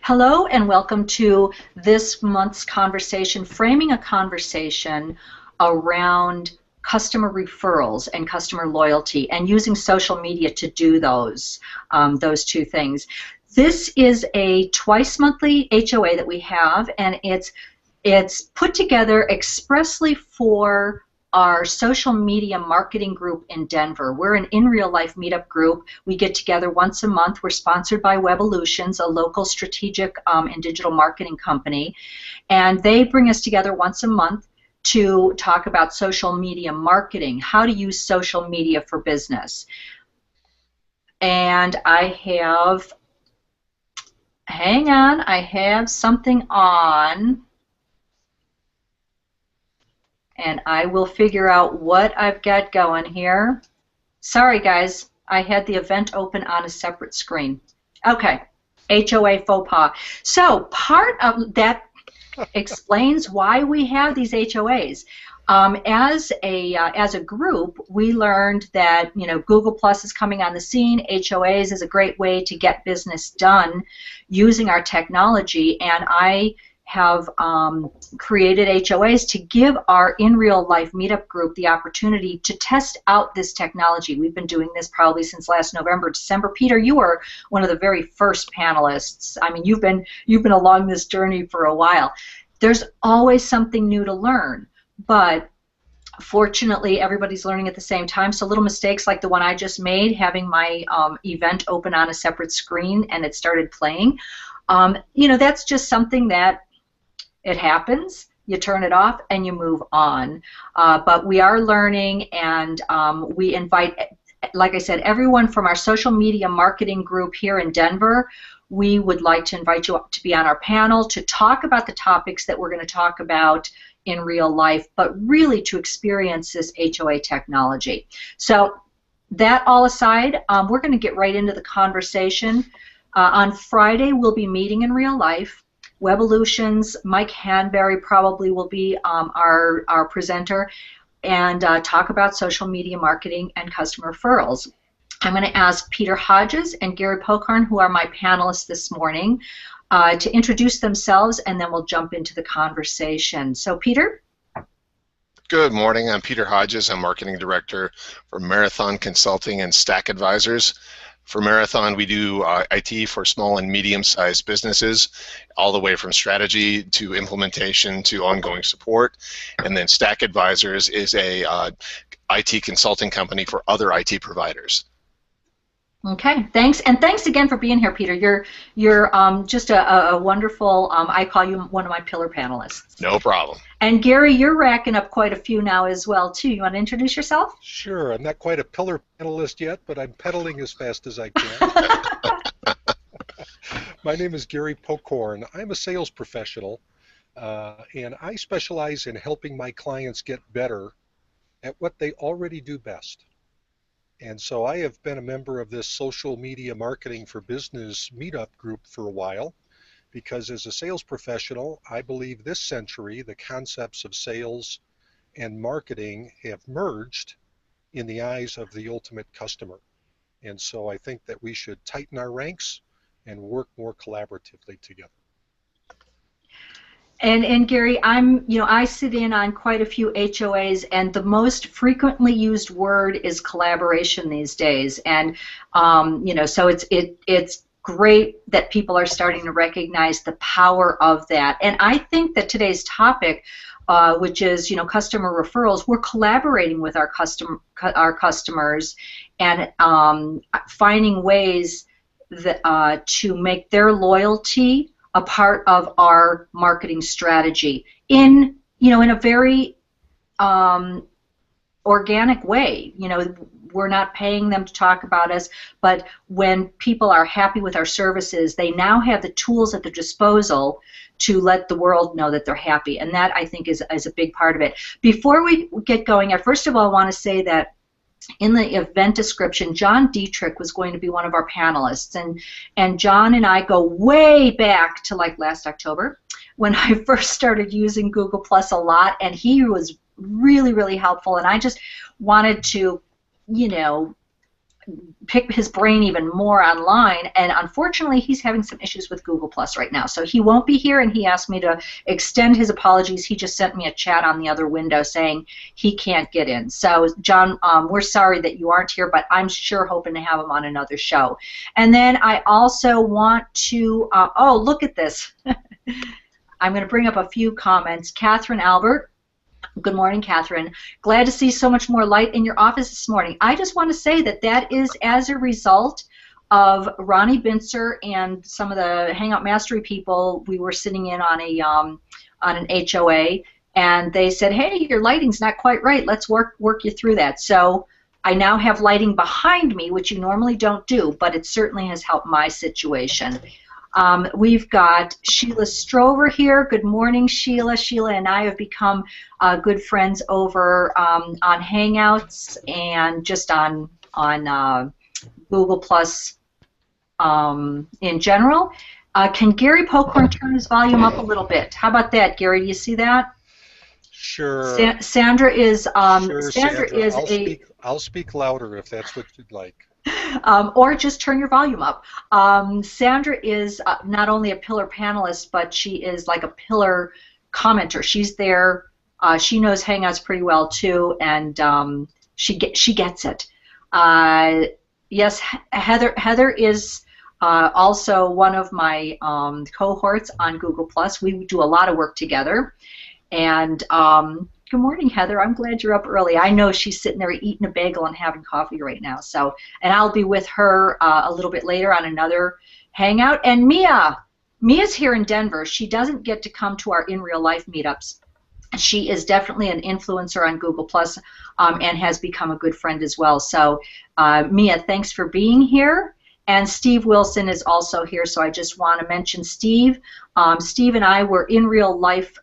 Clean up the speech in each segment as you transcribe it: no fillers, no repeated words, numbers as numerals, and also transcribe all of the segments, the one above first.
Hello and welcome to this month's conversation, framing a conversation around customer referrals and customer loyalty and using social media to do those two things. This is a twice monthly HOA that we have, and it's put together expressly for our social media marketing group in Denver. We're an in real life meetup group. We get together once a month. We're sponsored by Webolutions, a local strategic and digital marketing company. And they bring us together once a month to talk about social media marketing, how to use social media for business. And I have, hang on, I have something on. And I will figure out what I've got going here. Sorry, guys. I had the event open on a separate screen. Okay. HOA Faux Pas. So part of that explains why we have these HOAs. As a group, we learned that Google Plus is coming on the scene. HOAs is a great way to get business done using our technology, and I have created HOAs to give our in real life meetup group the opportunity to test out this technology. We've been doing this probably since last November, December. Peter, you were one of the very first panelists. I mean, you've been along this journey for a while. There's always something new to learn, but fortunately everybody's learning at the same time, so little mistakes like the one I just made, having my event open on a separate screen and it started playing, that's just something that it happens. You turn it off and you move on. But we are learning, and we invite, like I said, everyone from our social media marketing group here in Denver. We would like to invite you up to be on our panel to talk about the topics that we're going to talk about in real life, but really to experience this HOA technology. So that all aside, we're going to get right into the conversation. On Friday, we'll be meeting in real life. Webolutions, Mike Hanberry probably will be our presenter, and talk about social media marketing and customer referrals. I'm going to ask Peter Hodges and Gary Pokorn, who are my panelists this morning, to introduce themselves, and then we'll jump into the conversation. So, Peter? Good morning. I'm Peter Hodges. I'm Marketing Director for Marathon Consulting and Stack Advisors. For Marathon, we do IT for small and medium-sized businesses, all the way from strategy to implementation to ongoing support. And then Stack Advisors is a IT consulting company for other IT providers. Okay, thanks, and thanks again for being here, Peter. You're just a wonderful. I call you one of my pillar panelists. No problem. And Gary, you're racking up quite a few now as well too. You want to introduce yourself? Sure. I'm not quite a pillar panelist yet, but I'm pedaling as fast as I can. My name is Gary Pokorn. I'm a sales professional, and I specialize in helping my clients get better at what they already do best. And so I have been a member of this social media marketing for business meetup group for a while, because as a sales professional, I believe this century the concepts of sales and marketing have merged in the eyes of the ultimate customer. And so I think that we should tighten our ranks and work more collaboratively together. And Gary, I sit in on quite a few HOAs, and the most frequently used word is collaboration these days. And so it's great that people are starting to recognize the power of that. And I think that today's topic, which is customer referrals, we're collaborating with our customers and finding ways that, to make their loyalty a part of our marketing strategy in a very organic way. We're not paying them to talk about us, but when people are happy with our services, they now have the tools at their disposal to let the world know that they're happy, and that I think is a big part of it. Before we get going, I first of all want to say that in the event description, John Dietrich was going to be one of our panelists, and John and I go way back to like last October when I first started using Google Plus a lot, and he was really, really helpful, and I just wanted to, pick his brain even more online, and unfortunately he's having some issues with Google Plus right now, so he won't be here, and he asked me to extend his apologies. He just sent me a chat on the other window saying he can't get in. So John, we're sorry that you aren't here, but I'm sure hoping to have him on another show. And then I also want to oh, look at this. I'm going to bring up a few comments. Catherine Albert. Good morning, Catherine. Glad to see so much more light in your office this morning. I just want to say that that is as a result of Ronnie Binzer and some of the Hangout Mastery people. We were sitting in on an HOA, and they said, "Hey, your lighting's not quite right. Let's work you through that." So I now have lighting behind me, which you normally don't do, but it certainly has helped my situation. We've got Sheila Strover here. Good morning, Sheila. Sheila and I have become good friends over on Hangouts and just on Google Plus in general. Can Gary Pocorn turn his volume up a little bit? How about that, Gary? Do you see that? Sure. Sandra is Sure, Sandra is I'll speak louder if that's what you'd like. Or just turn your volume up. Sandra is not only a pillar panelist, but she is like a pillar commenter. She's there. She knows Hangouts pretty well too, and she gets it. Yes, Heather is also one of my cohorts on Google Plus. We do a lot of work together, and good morning, Heather. I'm glad you're up early. I know she's sitting there eating a bagel and having coffee right now. So, and I'll be with her a little bit later on another Hangout. And Mia's here in Denver. She doesn't get to come to our in real life meetups. She is definitely an influencer on Google Plus and has become a good friend as well. So, Mia, thanks for being here. And Steve Wilson is also here. So I just want to mention Steve. Steve and I were in real life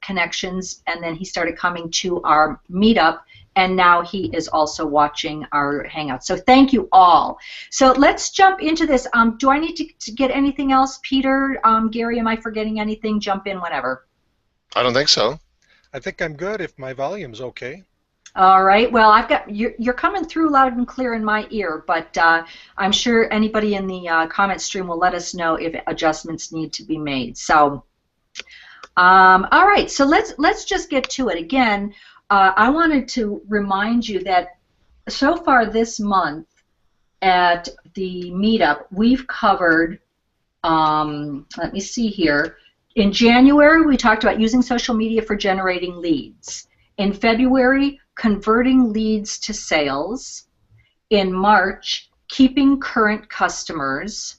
connections, and then he started coming to our meetup, and now he is also watching our Hangout. So thank you all. So let's jump into this. Do I need to get anything else, Peter? Gary, am I forgetting anything? Jump in whenever. I don't think so. I think I'm good if my volume's okay. All right. Well, I've got you're coming through loud and clear in my ear, but I'm sure anybody in the comment stream will let us know if adjustments need to be made. So. All right, so let's just get to it. Again, I wanted to remind you that so far this month at the meetup, we've covered, let me see here. In January, we talked about using social media for generating leads. In February, converting leads to sales. In March, keeping current customers.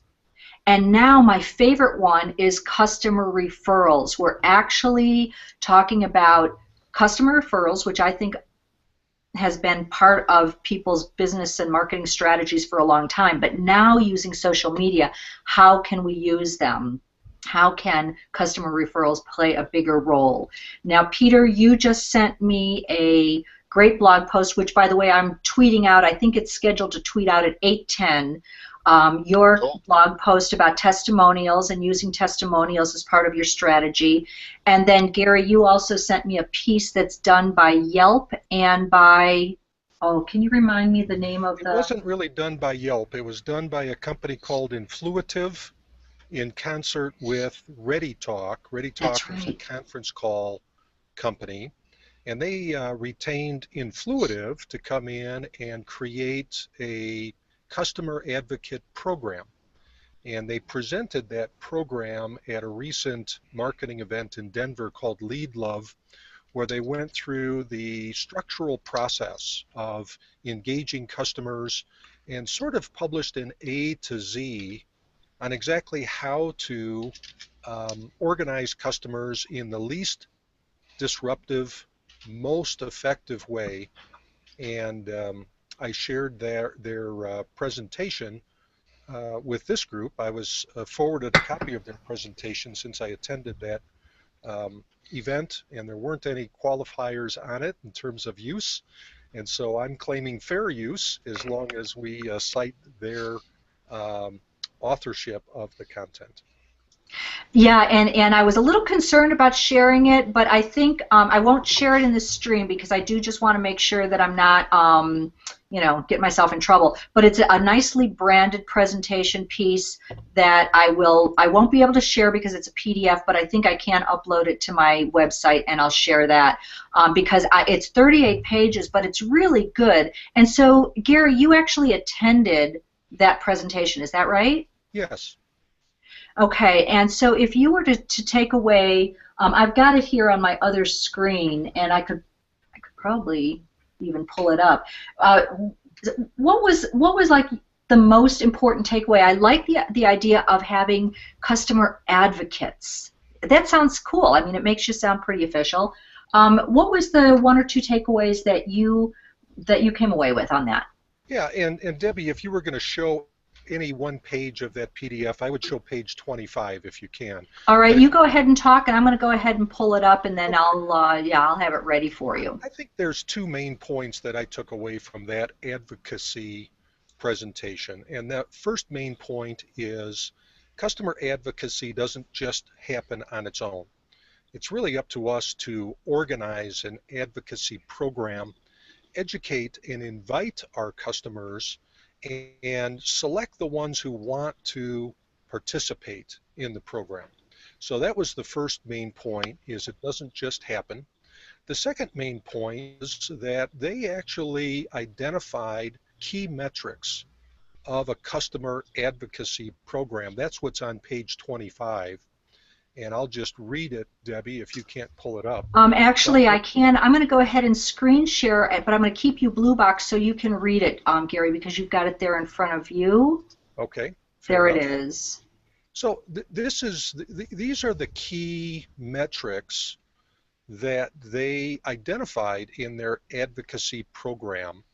And now my favorite one is customer referrals. We're actually talking about customer referrals, which I think has been part of people's business and marketing strategies for a long time. But now using social media, how can we use them? How can customer referrals play a bigger role? Now, Peter, you just sent me a great blog post, which, by the way, I'm tweeting out. I think it's scheduled to tweet out at 8:10. Your blog post about testimonials and using testimonials as part of your strategy. And then, Gary, you also sent me a piece that's done by Yelp and by, oh, can you remind me the name of the... It wasn't really done by Yelp. It was done by a company called Influitive in concert with ReadyTalk. ReadyTalk is a conference call company. And they retained Influitive to come in and create a customer advocate program, and they presented that program at a recent marketing event in Denver called Lead Love, where they went through the structural process of engaging customers and sort of published an A to Z on exactly how to organize customers in the least disruptive, most effective way. And I shared their presentation with this group. I was forwarded a copy of their presentation since I attended that event, and there weren't any qualifiers on it in terms of use, and so I'm claiming fair use as long as we cite their authorship of the content. Yeah, and I was a little concerned about sharing it, but I think I won't share it in the stream because I do just want to make sure that I'm not, get myself in trouble. But it's a nicely branded presentation piece that I won't be able to share because it's a PDF, but I think I can upload it to my website and I'll share that because it's 38 pages, but it's really good. And so, Gary, you actually attended that presentation, is that right? Yes. Okay, and so if you were to take away, I've got it here on my other screen, and I could probably even pull it up. What was like the most important takeaway? I like the idea of having customer advocates. That sounds cool. I mean, it makes you sound pretty official. What was the one or two takeaways that you came away with on that? Yeah, and Debbie, if you were going to show any one page of that PDF, I would show page 25 if you can. All right, you go ahead and talk, and I'm going to go ahead and pull it up, and then I'll have it ready for you. I think there's two main points that I took away from that advocacy presentation, and that first main point is customer advocacy doesn't just happen on its own. It's really up to us to organize an advocacy program, educate and invite our customers, and select the ones who want to participate in the program. So that was the first main point, is it doesn't just happen. The second main point is that they actually identified key metrics of a customer advocacy program. That's what's on page 25. And I'll just read it, Debbie, if you can't pull it up. Actually, I can. I'm going to go ahead and screen share it, but I'm going to keep you blue box so you can read it, Gary, because you've got it there in front of you. Okay. There it is. So these are the key metrics that they identified in their advocacy program.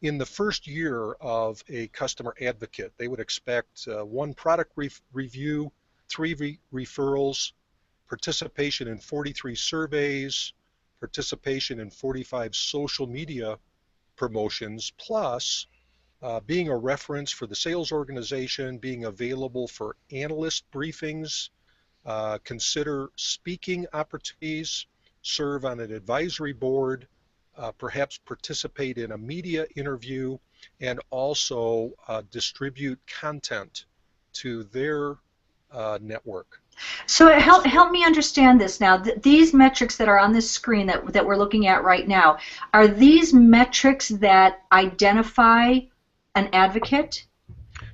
In the first year of a customer advocate, they would expect one product review, 3 referrals, participation in 43 surveys, participation in 45 social media promotions, plus being a reference for the sales organization, being available for analyst briefings, consider speaking opportunities, serve on an advisory board, perhaps participate in a media interview, and also distribute content to their network. So help me understand this now. These metrics that are on this screen that we're looking at right now, are these metrics that identify an advocate?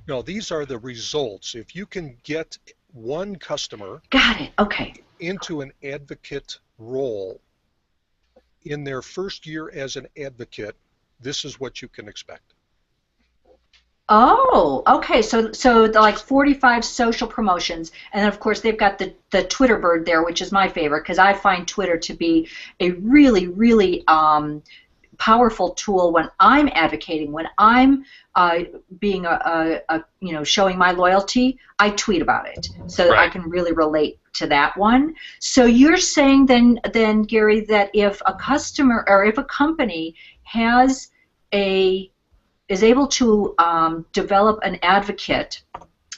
No, these are the results. If you can get one customer into an advocate role in their first year as an advocate, this is what you can expect. Oh, okay. So like 45 social promotions, and then of course they've got the Twitter bird there, which is my favorite because I find Twitter to be a really, really powerful tool when I'm advocating, when I'm being showing my loyalty. I tweet about it so that I can really relate to that one. So you're saying then Gary, that if a customer or if a company is able to develop an advocate,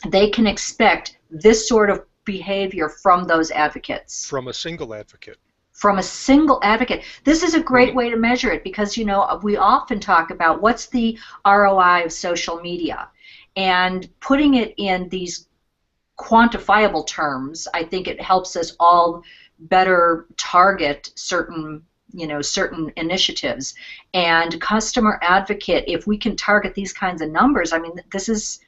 they can expect this sort of behavior from those advocates. From a single advocate. From a single advocate. This is a great way to measure it because, we often talk about what's the ROI of social media. And putting it in these quantifiable terms, I think it helps us all better target certain initiatives. And customer advocate, if we can target these kinds of numbers, I mean, this is,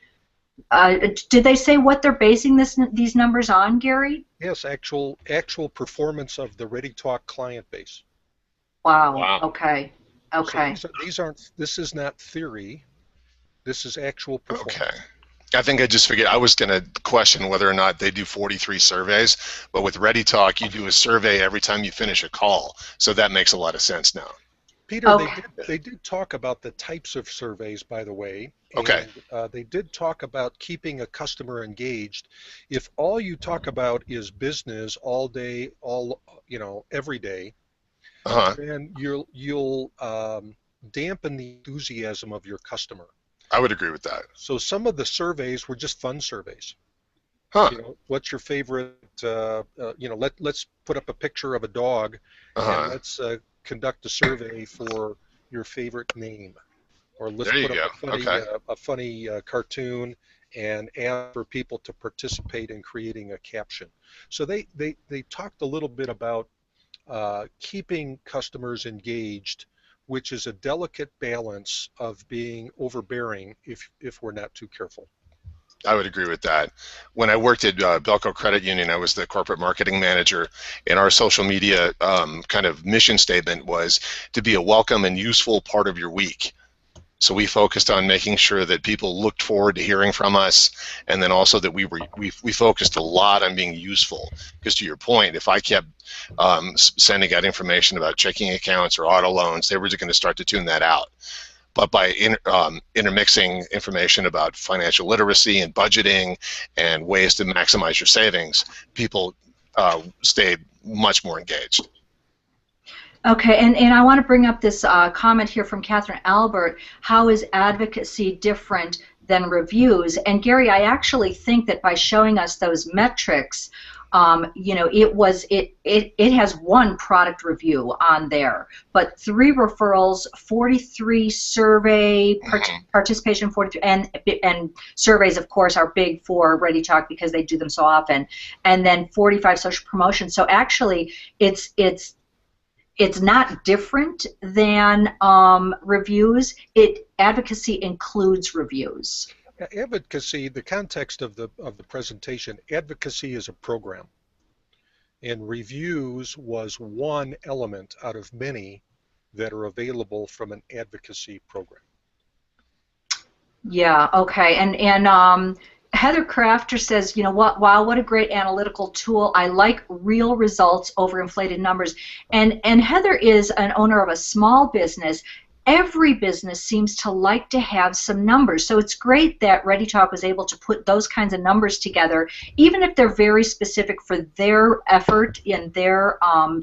did they say what they're basing these numbers on, Gary? Yes, actual performance of the ReadyTalk client base. Wow. Okay. So this is not theory. This is actual performance. Okay. I think I just figured I was going to question whether or not they do 43 surveys, but with ReadyTalk, you do a survey every time you finish a call, so that makes a lot of sense now. Peter, they did talk about the types of surveys, by the way. Okay. And, they did talk about keeping a customer engaged. If all you talk about is business all day, every day, then you'll dampen the enthusiasm of your customer. I would agree with that. So some of the surveys were just fun surveys. Huh. You know, what's your favorite? You know, let's put up a picture of a dog, and Uh-huh. let's conduct a survey for your favorite name, or let's There you put up go. Okay. a funny cartoon and ask for people to participate in creating a caption. So they talked a little bit about keeping customers engaged, which is a delicate balance of being overbearing if we're not too careful. I would agree with that. When I worked at Belco Credit Union, I was the corporate marketing manager, and our social media kind of mission statement was to be a welcome and useful part of your week. So we focused on making sure that people looked forward to hearing from us, and then also that we focused a lot on being useful. Because to your point, if I kept sending out information about checking accounts or auto loans, they were going to start to tune that out. But by intermixing information about financial literacy and budgeting and ways to maximize your savings, people stayed much more engaged. Okay, and I want to bring up this comment here from Catherine Albert. How is advocacy different than reviews? And Gary, I actually think that by showing us those metrics, you know, it has one product review on there, but 3 referrals, 43 survey participation, 43, and surveys, of course, are big for Ready Talk because they do them so often, and then 45 social promotions. So actually, it's not different than reviews. Advocacy includes reviews. Advocacy, the context of the presentation, advocacy is a program, and reviews was one element out of many that are available from an advocacy program. Yeah. Okay. And Heather Crafter says, you know, wow, what a great analytical tool. I like real results over inflated numbers. And Heather is an owner of a small business. Every business seems to like to have some numbers. So it's great that Ready Talk was able to put those kinds of numbers together, even if they're very specific for their effort in their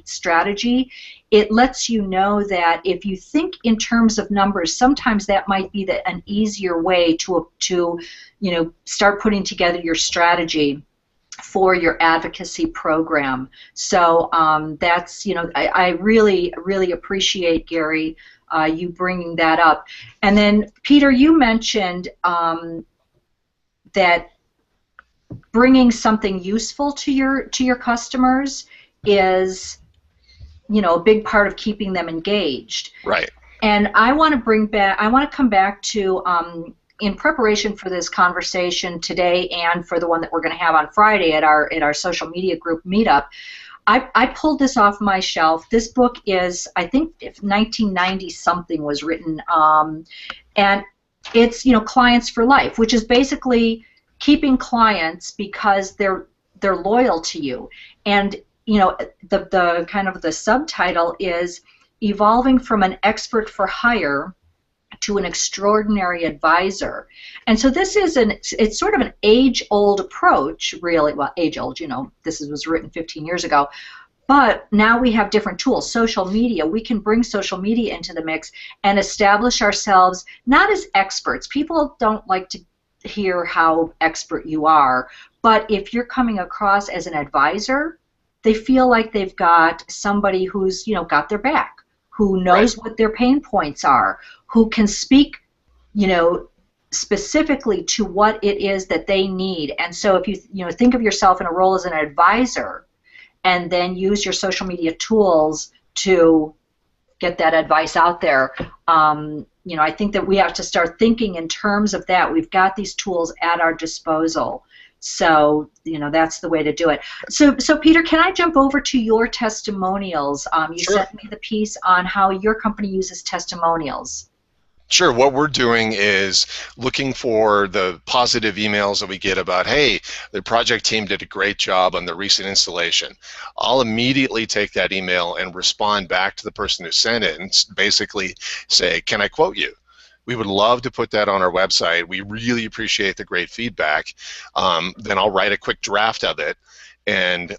strategy. It lets you know that if you think in terms of numbers, sometimes that might be an easier way to you know, start putting together your strategy for your advocacy program. So that's, you know, I really, really appreciate, Gary, you bringing that up. And then, Peter, you mentioned that bringing something useful to your customers is, you know, a big part of keeping them engaged. Right. And I want to come back to, in preparation for this conversation today and for the one that we're going to have on Friday at our social media group meetup, I pulled this off my shelf. This book is, I think, 1990 something was written, and it's, you know, Clients for Life, which is basically keeping clients because they're loyal to you. And you know, the kind of the subtitle is Evolving from an Expert for Hire to an Extraordinary Advisor. And so this is it's sort of an age-old approach, really. Well, age-old, you know, this was written 15 years ago. But now we have different tools. Social media, we can bring social media into the mix and establish ourselves not as experts. People don't like to hear how expert you are. But if you're coming across as an advisor, they feel like they've got somebody who's, you know, got their back, who knows what their pain points are, who can speak, you know, specifically to what it is that they need. And so if you know, think of yourself in a role as an advisor and then use your social media tools to get that advice out there, you know, I think that we have to start thinking in terms of that. We've got these tools at our disposal. So, you know, that's the way to do it. So Peter, can I jump over to your testimonials? You Sure. sent me the piece on how your company uses testimonials. Sure. What we're doing is looking for the positive emails that we get about, hey, the project team did a great job on the recent installation. I'll immediately take that email and respond back to the person who sent it and basically say, can I quote you? We would love to put that on our website. We really appreciate the great feedback. Then I'll write a quick draft of it, and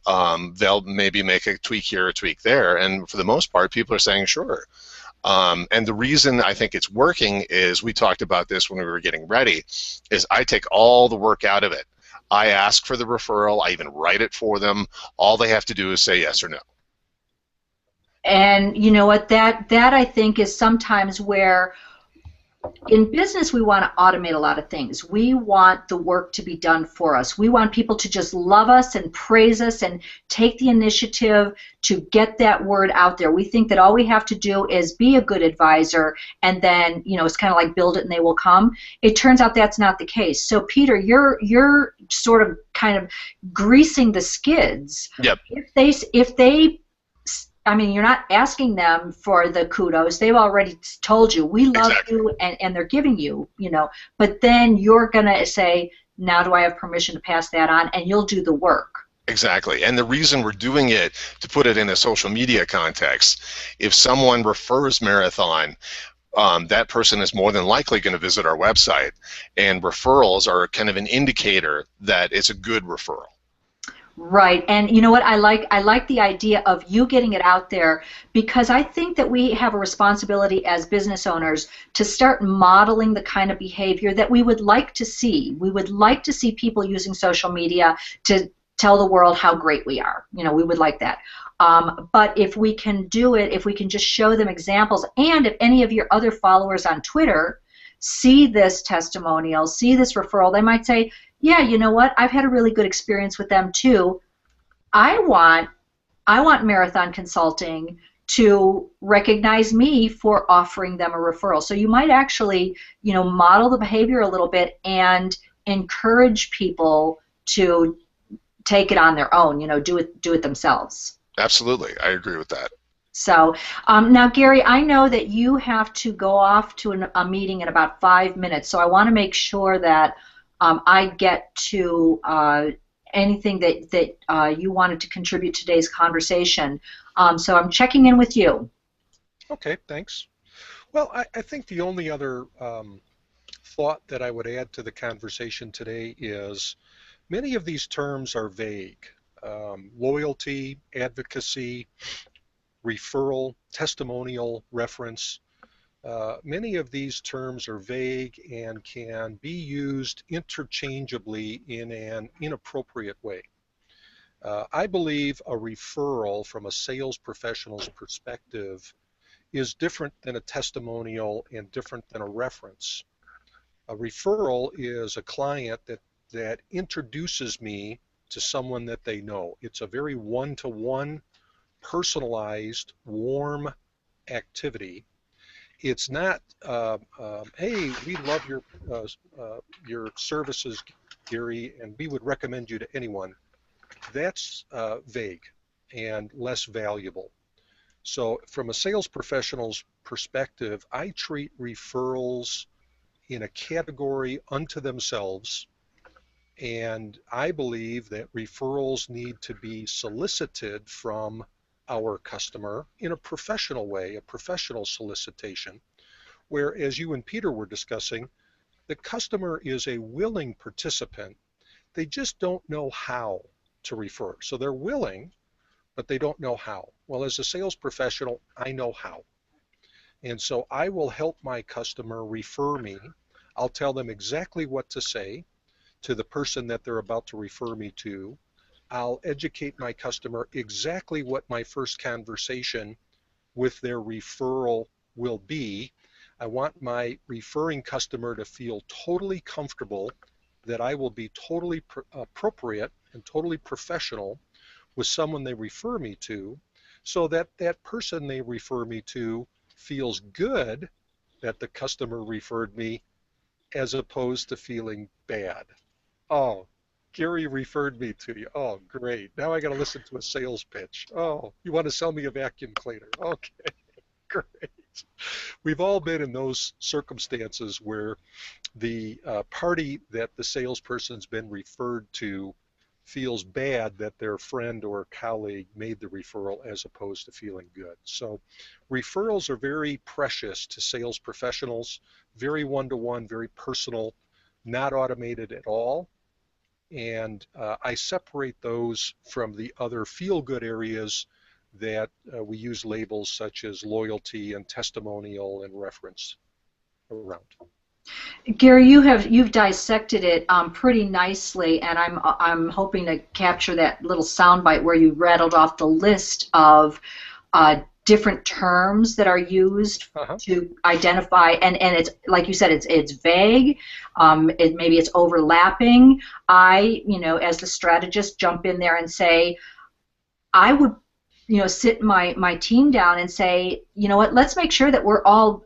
they'll maybe make a tweak here, a tweak there. And for the most part, people are saying, sure. And the reason I think it's working is, we talked about this when we were getting ready, is I take all the work out of it. I ask for the referral. I even write it for them. All they have to do is say yes or no. And you know what, that I think is sometimes where in business we want to automate a lot of things. We want the work to be done for us. We want people to just love us and praise us and take the initiative to get that word out there. We think that all we have to do is be a good advisor, and then, you know, it's kind of like build it and they will come. It turns out that's not the case. So Peter, you're sort of kind of greasing the skids. Yep. If they I mean, you're not asking them for the kudos. They've already told you, we love you, and they're giving you, you know. But then you're going to say, now do I have permission to pass that on? And you'll do the work. Exactly. And the reason we're doing it, to put it in a social media context, if someone refers Marathon, that person is more than likely going to visit our website. And referrals are kind of an indicator that it's a good referral. Right, and you know what, I like the idea of you getting it out there, because I think that we have a responsibility as business owners to start modeling the kind of behavior that we would like to see. We would like to see people using social media to tell the world how great we are. You know, we would like that. But if we can do it, if we can just show them examples, and if any of your other followers on Twitter see this testimonial, see this referral, they might say, yeah, you know what, I've had a really good experience with them too. I want Marathon Consulting to recognize me for offering them a referral. So you might actually, you know, model the behavior a little bit and encourage people to take it on their own, you know, do it themselves. Absolutely, I agree with that. So now, Gary, I know that you have to go off to a meeting in about 5 minutes, so I want to make sure that I get to anything that you wanted to contribute to today's conversation. So I'm checking in with you. Okay, thanks. Well, I think the only other thought that I would add to the conversation today is many of these terms are vague. Loyalty, advocacy, referral, testimonial, reference. Many of these terms are vague and can be used interchangeably in an inappropriate way. I believe a referral from a sales professional's perspective is different than a testimonial and different than a reference. A referral is a client that introduces me to someone that they know. It's a very one-to-one, personalized, warm activity. It's not, hey, we love your services, Gary, and we would recommend you to anyone. That's vague and less valuable. So from a sales professional's perspective, I treat referrals in a category unto themselves, and I believe that referrals need to be solicited from our customer in a professional way, a professional solicitation, where, as you and Peter were discussing, the customer is a willing participant. They just don't know how to refer. So they're willing, but they don't know how. Well, as a sales professional, I know how. And so I will help my customer refer me. I'll tell them exactly what to say to the person that they're about to refer me to. I'll educate my customer exactly what my first conversation with their referral will be. I want my referring customer to feel totally comfortable that I will be totally appropriate and totally professional with someone they refer me to, so that that person they refer me to feels good that the customer referred me, as opposed to feeling bad. Oh, Gary referred me to you. Oh, great. Now I got to listen to a sales pitch. Oh, you want to sell me a vacuum cleaner? Okay, great. We've all been in those circumstances where the party that the salesperson's been referred to feels bad that their friend or colleague made the referral, as opposed to feeling good. So referrals are very precious to sales professionals, very one-to-one, very personal, not automated at all. And I separate those from the other feel-good areas that we use labels such as loyalty and testimonial and reference around. Gary, you've dissected it pretty nicely, and I'm hoping to capture that little soundbite where you rattled off the list of different terms that are used to identify, and it's like you said, it's vague. Maybe it's overlapping. As the strategist, jump in there and say, I would, sit my team down and say, you know what, let's make sure that we're all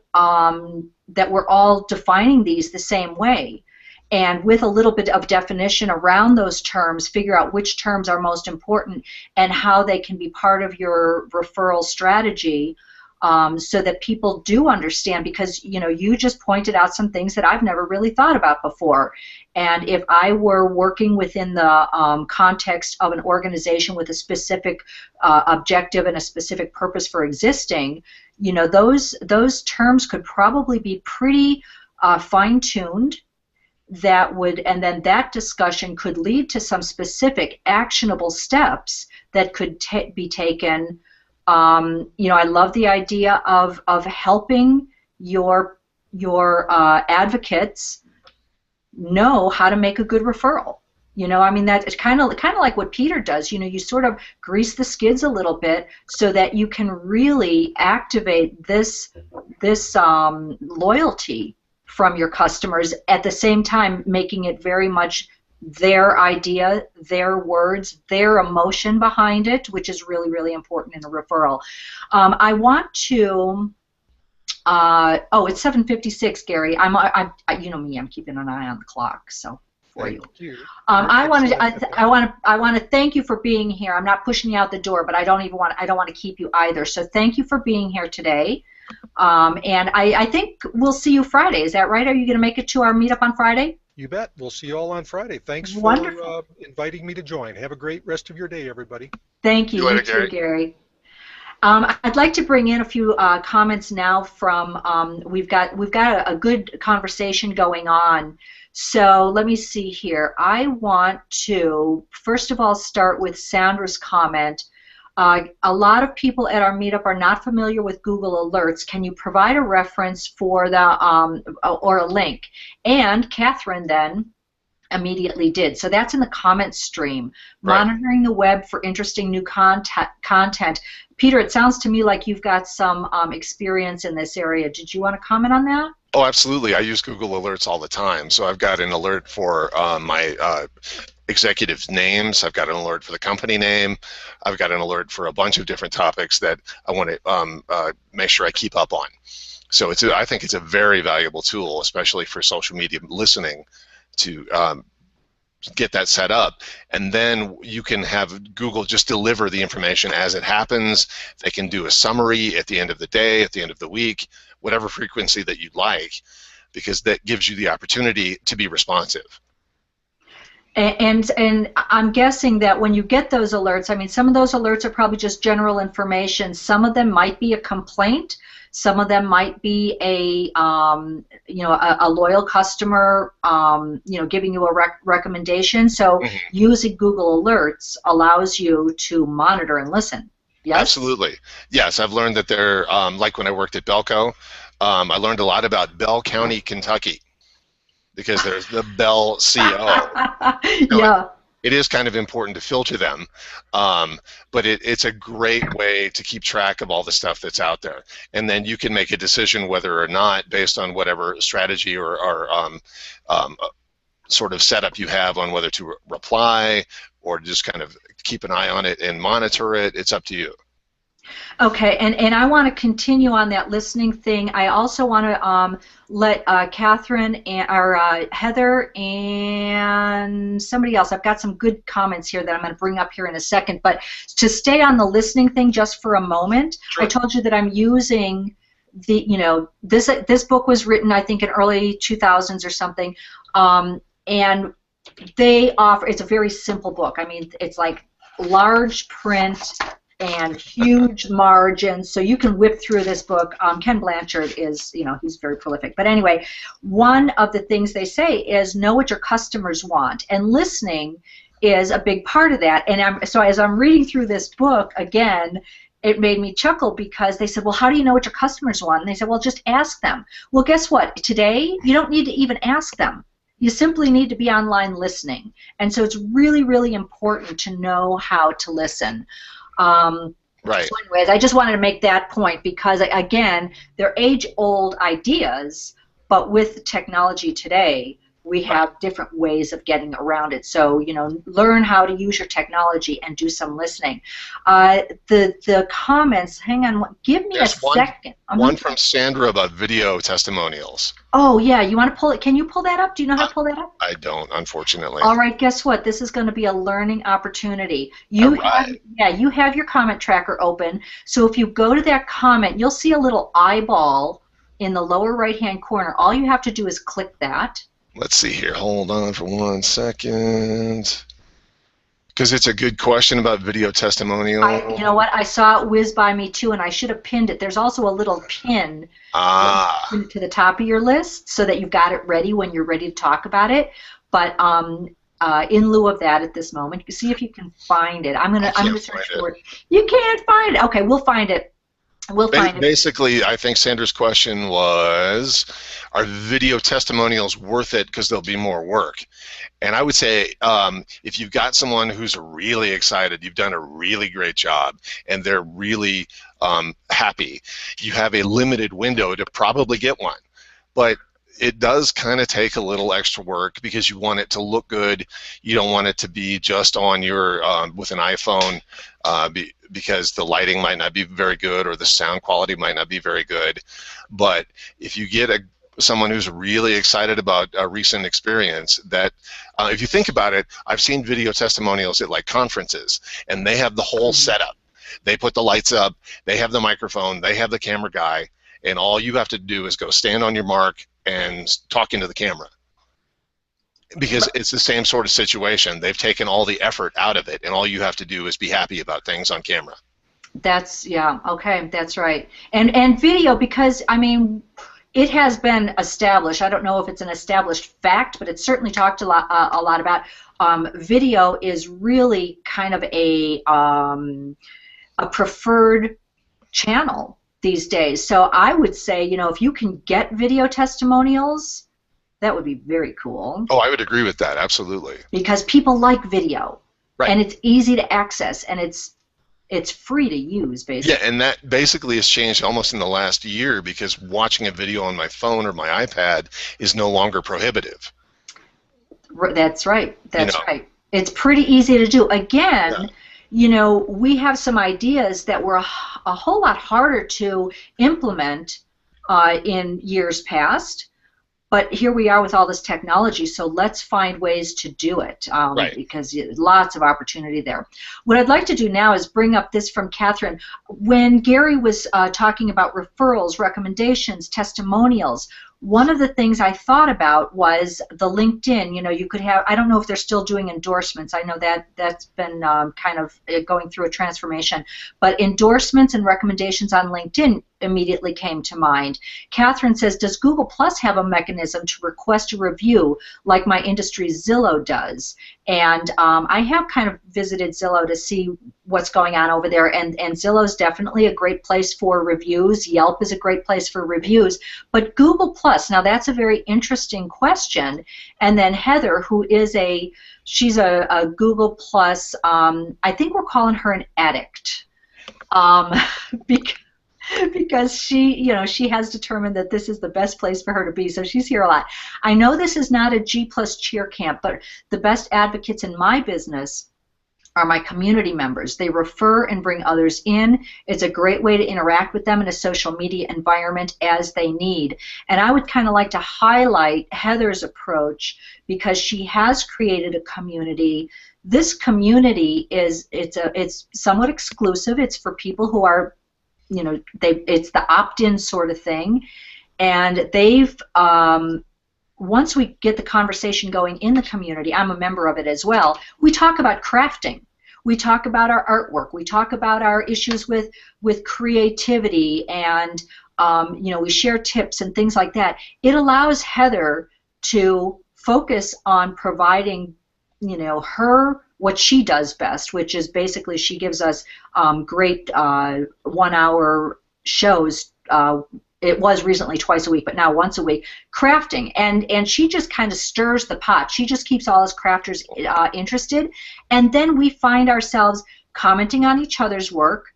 defining these the same way, and with a little bit of definition around those terms, figure out which terms are most important and how they can be part of your referral strategy, so that people do understand, because you just pointed out some things that I've never really thought about before. And if I were working within the context of an organization with a specific objective and a specific purpose for existing, those terms could probably be pretty fine-tuned. And then that discussion could lead to some specific actionable steps that could be taken. I love the idea of helping your advocates know how to make a good referral. That it's kind of like what Peter does. You sort of grease the skids a little bit so that you can really activate this loyalty from your customers, at the same time making it very much their idea, their words, their emotion behind it, which is really, really important in a referral. I want to. It's 7:56, Gary. You know me. I'm keeping an eye on the clock. So for you. I want to thank you for being here. I'm not pushing you out the door, but I don't want to keep you either. So thank you for being here today. And I think we'll see you Friday. Is that right? Are you going to make it to our meetup on Friday? You bet. We'll see you all on Friday. Thanks for inviting me to join. Have a great rest of your day, everybody. Thank you. You too, Gary. I'd like to bring in a few comments now from we've got a good conversation going on. So let me see here. I want to first of all start with Sandra's comment. A lot of people at our meetup are not familiar with Google Alerts. Can you provide a reference for the or a link? And Catherine then immediately did. So that's in the comment stream. Right. Monitoring the web for interesting new content. Peter, it sounds to me like you've got some experience in this area. Did you want to comment on that? Oh, absolutely. I use Google Alerts all the time. So I've got an alert for my executives' names. I've got an alert for the company name. I've got an alert for a bunch of different topics that I want to make sure I keep up on. So I think it's a very valuable tool, especially for social media listening, to get that set up. And then you can have Google just deliver the information as it happens. They can do a summary at the end of the day, at the end of the week, whatever frequency that you'd like, because that gives you the opportunity to be responsive. And I'm guessing that when you get those alerts, some of those alerts are probably just general information. Some of them might be a complaint. Some of them might be a loyal customer, giving you a recommendation. So using Google Alerts allows you to monitor and listen. Yes? Absolutely. Yes, I've learned that they're, like when I worked at Belco, I learned a lot about Bell County, Kentucky, because there's the Bell CO. Yeah. It is kind of important to filter them, but it's a great way to keep track of all the stuff that's out there. And then you can make a decision whether or not, based on whatever strategy or sort of setup you have on whether to reply or just kind of keep an eye on it and monitor it. It's up to you. Okay, and I want to continue on that listening thing. I also want to let Catherine or Heather and somebody else. I've got some good comments here that I'm going to bring up here in a second. But to stay on the listening thing just for a moment, sure. I told you that I'm using the this book was written I think in early 2000s or something, and they offer. It's a very simple book. It's like large print and huge margins, so you can whip through this book. Ken Blanchard is, he's very prolific. But anyway, one of the things they say is know what your customers want, and listening is a big part of that. And so as I'm reading through this book again, it made me chuckle because they said, well, how do you know what your customers want? And they said, well, just ask them. Well, guess what? Today, you don't need to even ask them. You simply need to be online listening. And so it's really, really important to know how to listen. Right. So anyways, I just wanted to make that point because, again, they're age-old ideas, but with technology today, we have different ways of getting around it. So, you know, learn how to use your technology and do some listening. The comments, hang on, give me a second. One from Sandra about video testimonials. Oh, yeah, you want to pull it? Can you pull that up? Do you know how to pull that up? I don't, unfortunately. All right, guess what? This is going to be a learning opportunity. All right. You have your comment tracker open. So if you go to that comment, you'll see a little eyeball in the lower right-hand corner. All you have to do is click that. Let's see here. Hold on for 1 second. Because it's a good question about video testimonial. You know what? I saw it whiz by me too, and I should have pinned it. There's also a little pin to the top of your list so that you've got it ready when you're ready to talk about it. But in lieu of that, at this moment, you can see if you can find it. I'm gonna search for it. You can't find it. Okay, we'll find it. Basically, I think Sandra's question was, are video testimonials worth it because there'll be more work? And I would say if you've got someone who's really excited, you've done a really great job, and they're really happy, you have a limited window to probably get one. But it does kind of take a little extra work because you want it to look good. You don't want it to be just on your with an iPhone because the lighting might not be very good or the sound quality might not be very good. But if you get someone who's really excited about a recent experience, that if you think about it, I've seen video testimonials at like conferences, and they have the whole setup. They put the lights up, they have the microphone, they have the camera guy, and all you have to do is go stand on your mark and talk into the camera. Because it's the same sort of situation. They've taken all the effort out of it, and all you have to do is be happy about things on camera. Yeah, okay, that's right. And video, because, I mean, it has been established. I don't know if it's an established fact, but it's certainly talked a lot about. Video is really kind of a preferred channel these days. So I would say, you know, if you can get video testimonials, that would be very cool. Oh, I would agree with that, absolutely. Because people like video, right. And it's easy to access, and it's free to use, basically. Yeah, and that basically has changed almost in the last year because watching a video on my phone or my iPad is no longer prohibitive. That's right. That's right. It's pretty easy to do. Again, you know, we have some ideas that were a whole lot harder to implement in years past. But here we are with all this technology, so let's find ways to do it because lots of opportunity there. What I'd like to do now is bring up this from Catherine. When Gary was talking about referrals, recommendations, testimonials, one of the things I thought about was the LinkedIn. You know, you could have, I don't know if they're still doing endorsements. I know that's been kind of going through a transformation. But endorsements and recommendations on LinkedIn immediately came to mind. Catherine says, does Google Plus have a mechanism to request a review like my industry Zillow does? And I have kind of visited Zillow to see what's going on over there, and Zillow is definitely a great place for reviews. Yelp is a great place for reviews. But Google Plus, now that's a very interesting question. And then Heather, who is she's a Google Plus, I think we're calling her an addict. Because she has determined that this is the best place for her to be, so she's here a lot. I know this is not a G+ cheer camp, but the best advocates in my business are my community members. They refer and bring others in. It's a great way to interact with them in a social media environment as they need. And I would kind of like to highlight Heather's approach because she has created a community. This community it's somewhat exclusive. It's for people who are, you know, it's the opt-in sort of thing, and they've once we get the conversation going in the community, I'm a member of it as well, we talk about crafting, we talk about our artwork, we talk about our issues with creativity, and you know, we share tips and things like that. It allows Heather to focus on providing, you know, her what she does best, which is basically she gives us great 1-hour shows. It was recently twice a week, but now once a week, crafting. And she just kind of stirs the pot. She just keeps all us crafters interested. And then we find ourselves commenting on each other's work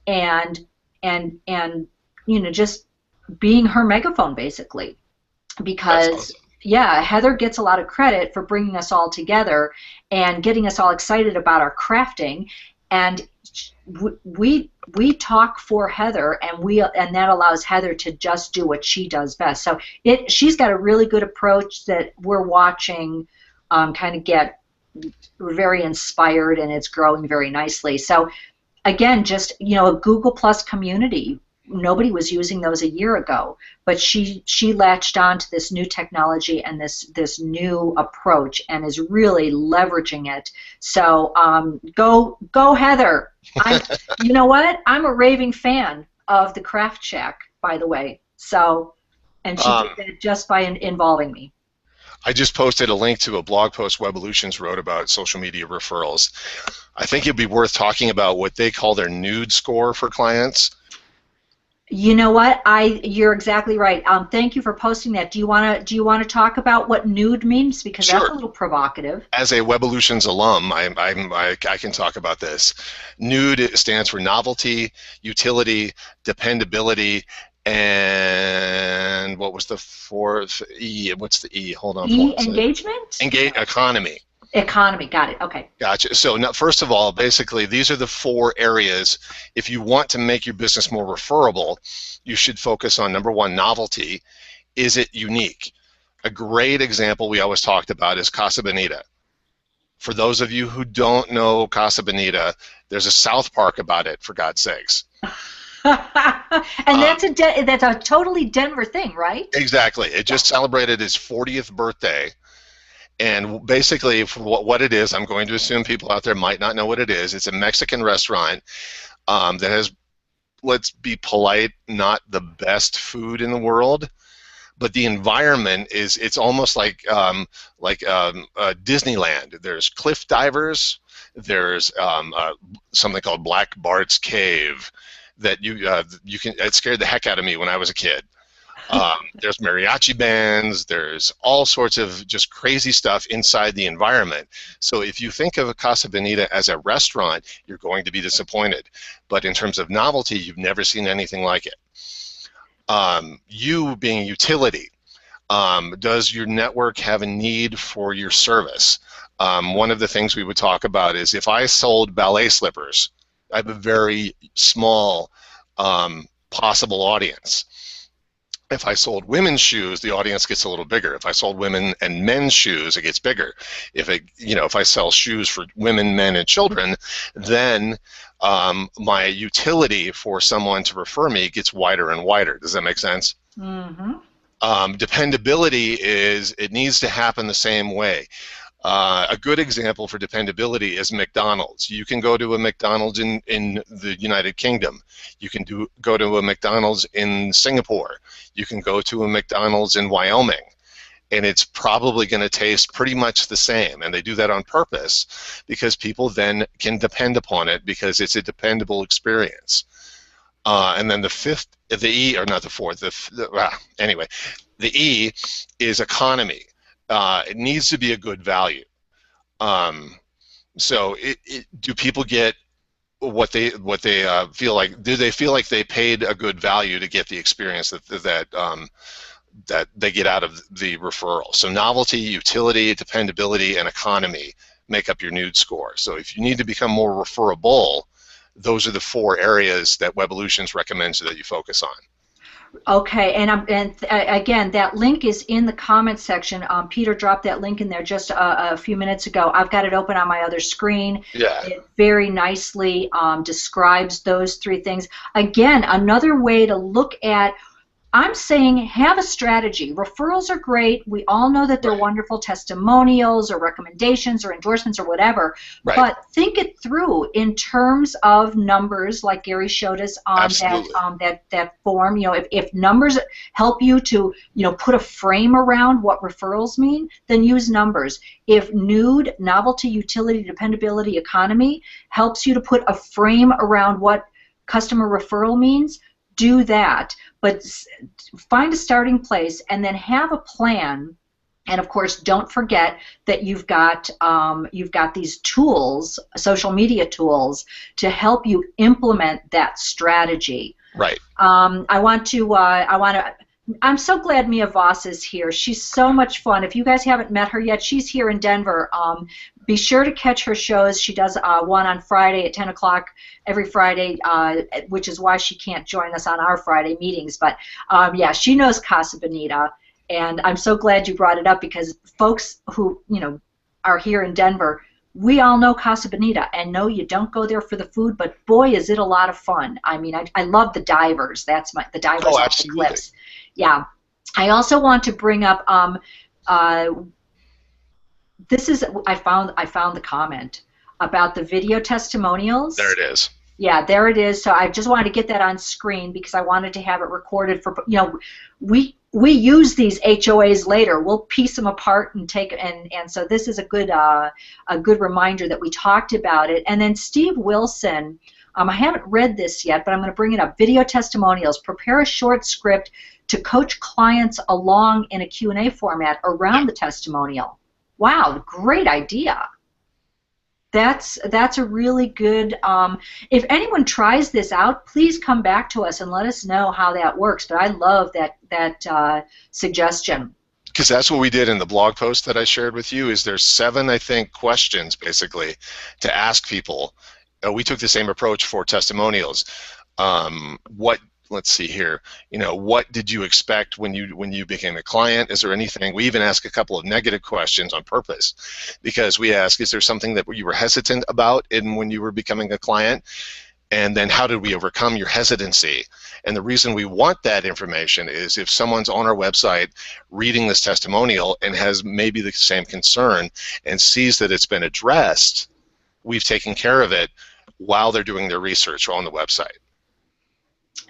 and you know, just being her megaphone, basically. Because, That's awesome. yeah, Heather gets a lot of credit for bringing us all together and getting us all excited about our crafting. And we talk for Heather, and that allows Heather to just do what she does best. So she's got a really good approach that we're watching kind of get very inspired, and it's growing very nicely. So again, just, you know, a Google Plus community. Nobody was using those a year ago, but she latched on to this new technology and this new approach and is really leveraging it. So go Heather. You know what? I'm a raving fan of the Craft Shack, by the way. So, and she did that just by involving me. I just posted a link to a blog post Webolutions wrote about social media referrals. I think it'd be worth talking about what they call their nude score for clients. You know what? You're exactly right. Thank you for posting that. Do you want to talk about what nude means, because Sure. that's a little provocative. As a Webolutions alum, I can talk about this. Nude stands for novelty, utility, dependability, and what was the fourth E? What's the E? Hold on. Engagement? Economy. Economy. Got it. Okay. Gotcha. So now, first of all, basically, these are the 4 areas. If you want to make your business more referable, you should focus on, number 1, novelty. Is it unique? A great example we always talked about is Casa Bonita. For those of you who don't know Casa Bonita, there's a South Park about it, for God's sakes. And that's a totally Denver thing, right? Exactly. It just celebrated its 40th birthday. And basically, for what it is, I'm going to assume people out there might not know what it is. It's a Mexican restaurant that has, let's be polite, not the best food in the world, but the environment is, it's almost like Disneyland. There's cliff divers. There's something called Black Bart's Cave that you can. It scared the heck out of me when I was a kid. There's mariachi bands, there's all sorts of just crazy stuff inside the environment. So if you think of a Casa Bonita as a restaurant, you're going to be disappointed. But in terms of novelty, you've never seen anything like it. You being a utility, does your network have a need for your service? One of the things we would talk about is if I sold ballet slippers, I have a very small possible audience. If I sold women's shoes, the audience gets a little bigger. If I sold women and men's shoes, it gets bigger. If I sell shoes for women, men, and children, then my utility for someone to refer me gets wider and wider. Does that make sense? Mm-hmm. Dependability is, it needs to happen the same way. A good example for dependability is McDonald's. You can go to a McDonald's in the United Kingdom. You can go to a McDonald's in Singapore. You can go to a McDonald's in Wyoming. And it's probably going to taste pretty much the same. And they do that on purpose because people then can depend upon it because it's a dependable experience. And then the E is economy. It needs to be a good value. So do people get what they feel like? Do they feel like they paid a good value to get the experience that they get out of the referral? So novelty, utility, dependability, and economy make up your nude score. So if you need to become more referable, those are the 4 areas that Webolutions recommends that you focus on. Okay, and again, that link is in the comments section. Peter dropped that link in there just a few minutes ago. I've got it open on my other screen. Yeah. It very nicely describes those 3 things. Again, another way to look at I'm saying have a strategy. Referrals are great. We all know that they're wonderful, testimonials or recommendations or endorsements or whatever. Right. But think it through in terms of numbers, like Gary showed us on that form. You know, if numbers help you to, you know, put a frame around what referrals mean, then use numbers. If nude, novelty, utility, dependability, economy helps you to put a frame around what customer referral means, do that. But find a starting place and then have a plan. And of course, don't forget that you've got these tools, social media tools, to help you implement that strategy. Right. I'm so glad Mia Voss is here. She's so much fun. If you guys haven't met her yet, she's here in Denver. Be sure to catch her shows. She does one on Friday at 10 o'clock every Friday, which is why she can't join us on our Friday meetings. But yeah, she knows Casa Bonita, and I'm so glad you brought it up because folks who, you know, are here in Denver, we all know Casa Bonita, and no, you don't go there for the food, but boy, is it a lot of fun. I mean, I love the divers. That's the divers off the cliffs. Yeah. I also want to bring up this is I found the comment about the video testimonials. There it is. Yeah, there it is. So I just wanted to get that on screen because I wanted to have it recorded for, you know, we use these HOAs later. We'll piece them apart and take and so this is a good reminder that we talked about it. And then Steve Wilson, I haven't read this yet, but I'm going to bring it up. Video testimonials. Prepare a short script to coach clients along in a Q&A format around the testimonial. Wow, great idea. That's a really good, if anyone tries this out, please come back to us and let us know how that works. But I love that suggestion. Because that's what we did in the blog post that I shared with you, is there's 7, I think, questions basically to ask people. We took the same approach for testimonials. Let's see here. You know, what did you expect when you became a client? Is there anything? We even ask a couple of negative questions on purpose, because we ask, is there something that you were hesitant about when you were becoming a client? And then how did we overcome your hesitancy? And the reason we want that information is if someone's on our website reading this testimonial and has maybe the same concern and sees that it's been addressed, we've taken care of it while they're doing their research on the website.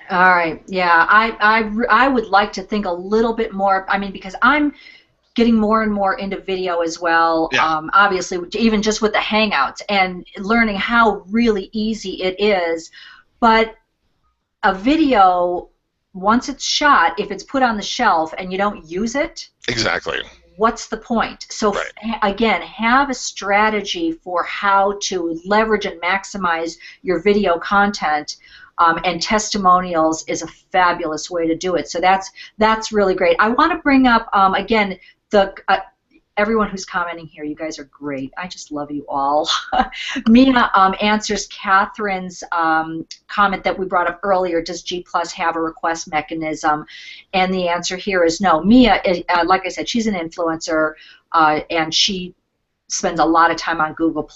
All right. Yeah, I would like to think a little bit more. I mean, because I'm getting more and more into video as well. Yeah. Obviously, even just with the Hangouts and learning how really easy it is. But a video, once it's shot, if it's put on the shelf and you don't use it, exactly, what's the point? So again, have a strategy for how to leverage and maximize your video content. And testimonials is a fabulous way to do it. So that's really great. I want to bring up again everyone who's commenting here. You guys are great. I just love you all. Mia answers Catherine's comment that we brought up earlier. Does G+ have a request mechanism? And the answer here is no. Mia, like I said, she's an influencer, and she spends a lot of time on Google+.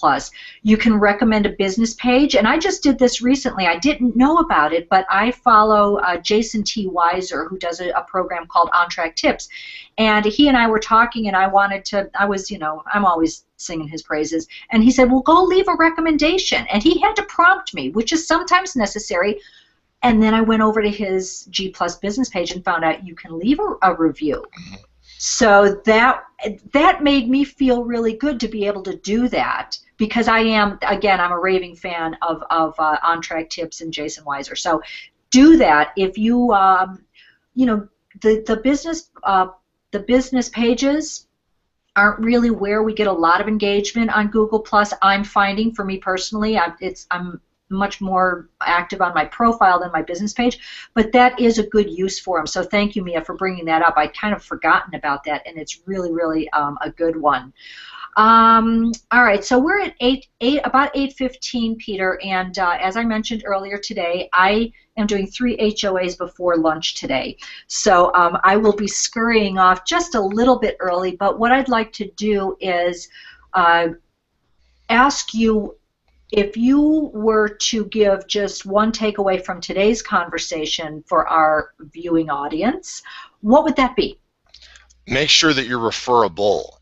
You can recommend a business page, and I just did this recently. I didn't know about it, but I follow Jason T. Weiser, who does a program called OnTrack Tips, and he and I were talking, and I'm always singing his praises, and he said, well, go leave a recommendation, and he had to prompt me, which is sometimes necessary, and then I went over to his G+ business page and found out you can leave a review. So that made me feel really good to be able to do that, because I'm a raving fan of OnTrack Tips and Jason Weiser. So do that if you the business pages aren't really where we get a lot of engagement on Google+. I'm finding, for me personally, I'm much more active on my profile than my business page, but that is a good use for them. So thank you, Mia, for bringing that up. I'd kind of forgotten about that, and it's really, really a good one. All right, so we're at about 8:15, Peter, and as I mentioned earlier today, I am doing 3 HOAs before lunch today. So I will be scurrying off just a little bit early, but what I'd like to do is ask you if you were to give just one takeaway from today's conversation for our viewing audience, what would that be? Make sure that you're referable.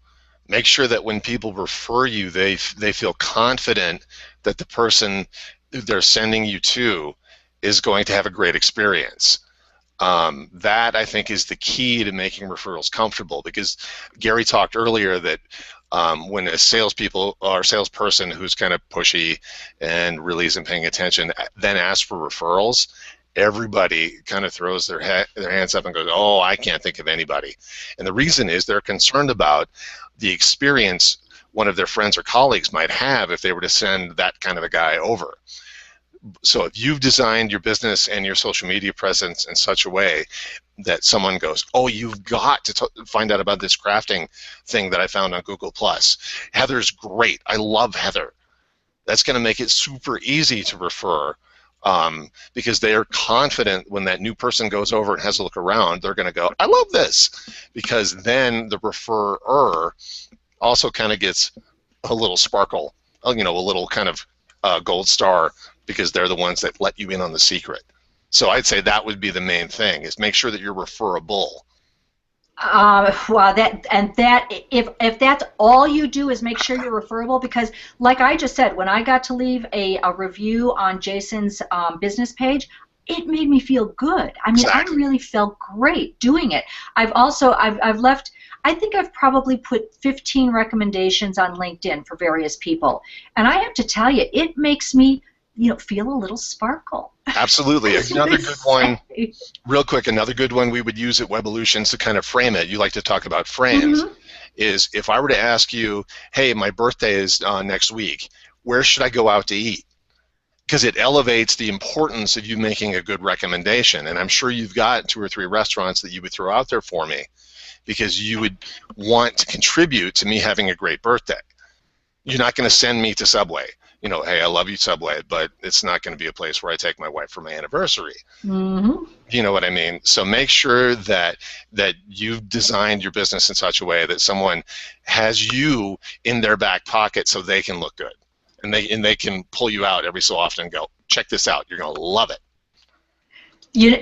Make sure that when people refer you, they feel confident that the person they're sending you to is going to have a great experience. That, I think, is the key to making referrals comfortable, because Gary talked earlier that when a salesperson who's kind of pushy and really isn't paying attention then asks for referrals, everybody kind of throws their hands up and goes, oh, I can't think of anybody. And the reason is they're concerned about the experience one of their friends or colleagues might have if they were to send that kind of a guy over. So if you've designed your business and your social media presence in such a way that someone goes, oh, you've got to find out about this crafting thing that I found on Google+. Heather's great. I love Heather. That's going to make it super easy to refer, because they are confident when that new person goes over and has a look around, they're going to go, I love this, because then the referrer also kind of gets a little sparkle, a little kind of gold star, because they're the ones that let you in on the secret. So I'd say that would be the main thing, is make sure that you're referable. Well, if that's all you do is make sure you're referable, because like I just said, when I got to leave a review on Jason's business page, it made me feel good. I mean, exactly. I really felt great doing it. I've left, I think I've probably put 15 recommendations on LinkedIn for various people, and I have to tell you, it makes me feel a little sparkle. Absolutely. Another good one, real quick, another good one we would use at Webolutions to kind of frame it, you like to talk about frames, is if I were to ask you, hey, my birthday is next week, where should I go out to eat? Because it elevates the importance of you making a good recommendation. And I'm sure you've got 2 or 3 restaurants that you would throw out there for me, because you would want to contribute to me having a great birthday. You're not going to send me to Subway. Hey, I love you, Subway, but it's not going to be a place where I take my wife for my anniversary. You know what I mean? So make sure that you've designed your business in such a way that someone has you in their back pocket so they can look good, and they can pull you out every so often and go, check this out, you're going to love it.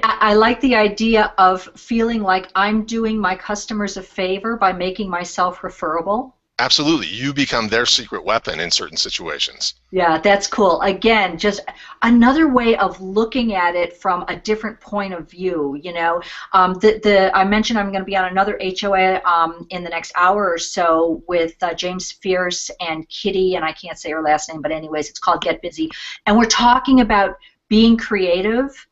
I like the idea of feeling like I'm doing my customers a favor by making myself referable. Absolutely. You become their secret weapon in certain situations. Yeah, that's cool. Again, just another way of looking at it from a different point of view. I mentioned I'm going to be on another HOA in the next hour or so with James Fierce and Kitty, and I can't say her last name, but anyways, it's called Get Busy. And we're talking about being creative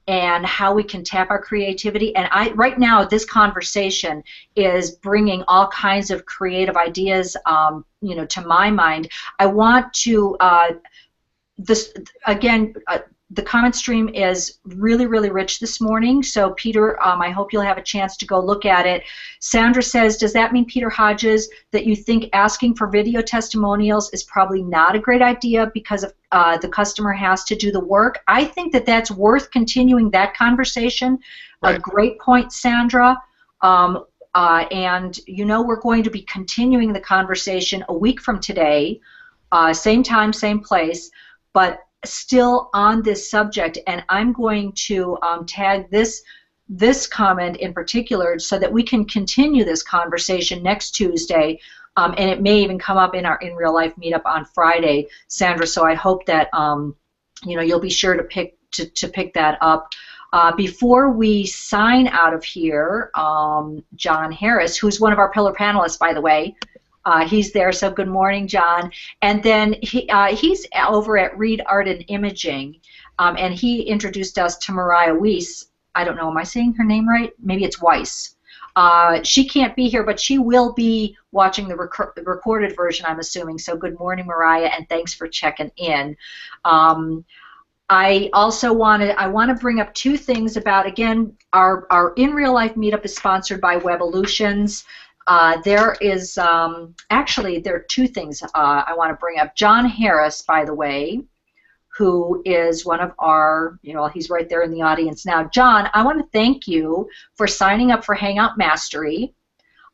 and how we can tap our creativity. And right now, this conversation is bringing all kinds of creative ideas, to my mind. I want to, the comment stream is really, really rich this morning. So, Peter, I hope you'll have a chance to go look at it. Sandra says, does that mean, Peter Hodges, that you think asking for video testimonials is probably not a great idea because of the customer has to do the work? I think that that's worth continuing that conversation. Right. A great point, Sandra. And, we're going to be continuing the conversation a week from today, same time, same place, but still on this subject, and I'm going to tag this comment in particular so that we can continue this conversation next Tuesday, and it may even come up in our in real life meetup on Friday, Sandra. So I hope that you'll be sure to pick that up. Before we sign out of here, John Harris, who's one of our pillar panelists, by the way. He's there, so good morning, John. And then he's over at Reed Art and Imaging, and he introduced us to Mariah Weiss. I don't know, am I saying her name right? Maybe it's Weiss. She can't be here, but she will be watching the recorded version, I'm assuming. So good morning, Mariah, and thanks for checking in. I also want to bring up 2 things about, again, our in real life meetup is sponsored by Webolutions. There are 2 things I want to bring up. John Harris, by the way, who is one of our, he's right there in the audience now. John, I want to thank you for signing up for Hangout Mastery.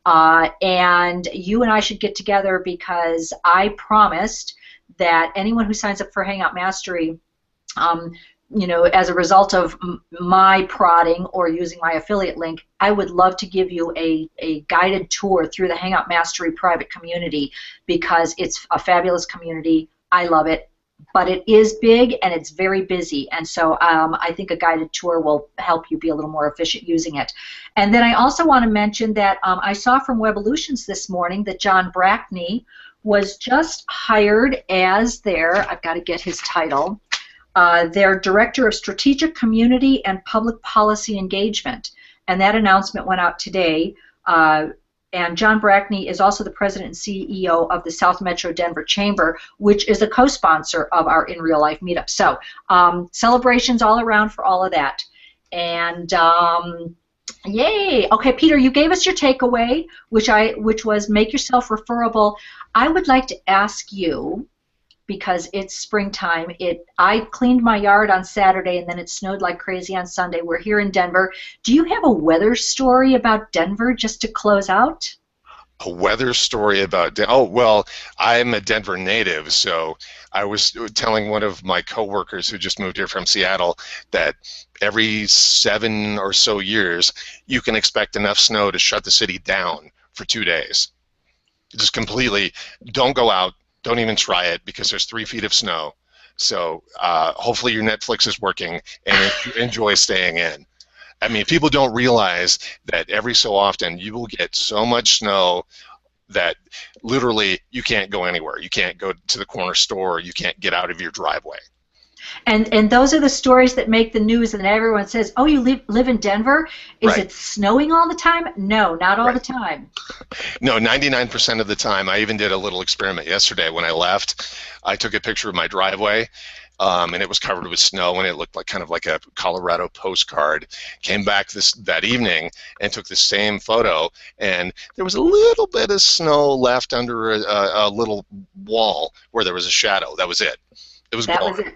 And you and I should get together, because I promised that anyone who signs up for Hangout Mastery, you know, as a result of my prodding or using my affiliate link, I would love to give you a guided tour through the Hangout Mastery private community, because it's a fabulous community. I love it, but it is big and it's very busy, and so I think a guided tour will help you be a little more efficient using it. And then I also want to mention that I saw from Webolutions this morning that John Brackney was just hired as I've got to get his title, their Director of Strategic Community and Public Policy Engagement. And that announcement went out today. And John Brackney is also the President and CEO of the South Metro Denver Chamber, which is a co-sponsor of our In Real Life meetup. So celebrations all around for all of that. And yay! Okay, Peter, you gave us your takeaway, which was make yourself referable. I would like to ask you, because it's springtime. I cleaned my yard on Saturday, and then it snowed like crazy on Sunday. We're here in Denver. Do you have a weather story about Denver just to close out? A weather story about oh, well, I'm a Denver native, so I was telling one of my coworkers who just moved here from Seattle that every 7 or so years you can expect enough snow to shut the city down for 2 days. Just completely, don't go out. Don't even try it, because there's 3 feet of snow. So hopefully your Netflix is working and enjoy staying in. I mean, people don't realize that every so often you will get so much snow that literally you can't go anywhere. You can't go to the corner store. You can't get out of your driveway. And those are the stories that make the news, and everyone says, oh, you live in Denver? Is Right. it snowing all the time? No, not all Right. the time. No, 99% of the time. I even did a little experiment yesterday when I left. I took a picture of my driveway, and it was covered with snow, and it looked like kind of like a Colorado postcard. Came back that evening and took the same photo, and there was a little bit of snow left under a little wall where there was a shadow. That was it. It was That gone. was it.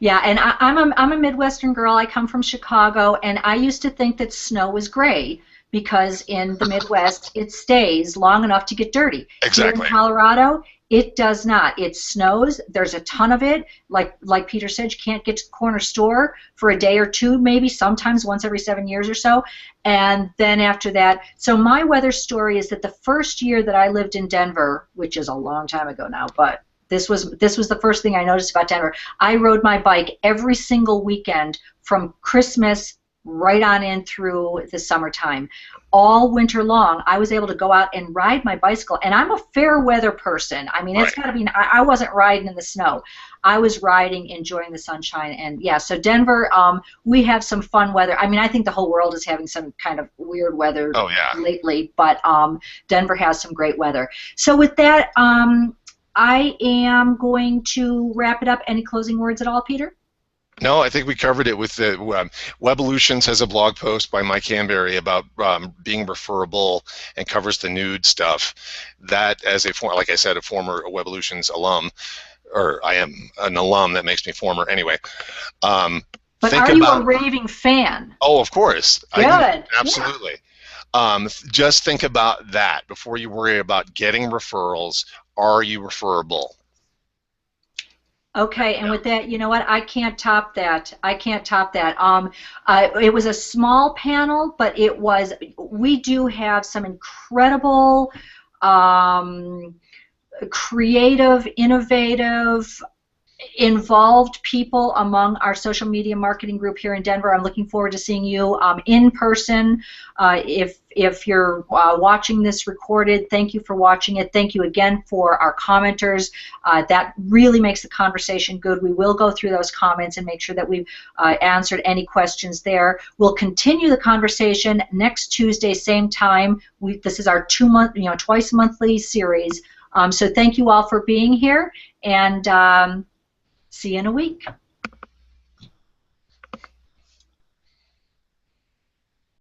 Yeah, and I'm a Midwestern girl. I come from Chicago, and I used to think that snow was gray, because in the Midwest it stays long enough to get dirty. Exactly. Here in Colorado, it does not. It snows. There's a ton of it. Like Peter said, you can't get to the corner store for a day or two, maybe sometimes once every 7 years or so. And then after that, so my weather story is that the first year that I lived in Denver, which is a long time ago now, but this was the first thing I noticed about Denver. I rode my bike every single weekend from Christmas right on in through the summertime. All winter long, I was able to go out and ride my bicycle. And I'm a fair weather person. I mean, it's got to be, I wasn't riding in the snow. I was riding, enjoying the sunshine. And yeah, so Denver, we have some fun weather. I mean, I think the whole world is having some kind of weird weather lately, but Denver has some great weather. So with that, I am going to wrap it up. Any closing words at all, Peter? No, I think we covered it with the Webolutions has a blog post by Mike Hanberry about being referable and covers the nude stuff. That, as like I said, a former Webolutions alum, or I am an alum, that makes me former anyway. But are you a raving fan? Oh, of course. Good. Absolutely. Yeah. Just think about that before you worry about getting referrals. Are you referable? Okay, and with that, you know what? I can't top that. I can't top that. It was a small panel, but we do have some incredible, creative, innovative, involved people among our social media marketing group here in Denver. I'm looking forward to seeing you in person. If you're watching this recorded, thank you for watching it. Thank you again for our commenters. That really makes the conversation good. We will go through those comments and make sure that we've answered any questions there. We'll continue the conversation next Tuesday, same time. This is our twice monthly series. So thank you all for being here, and see you in a week.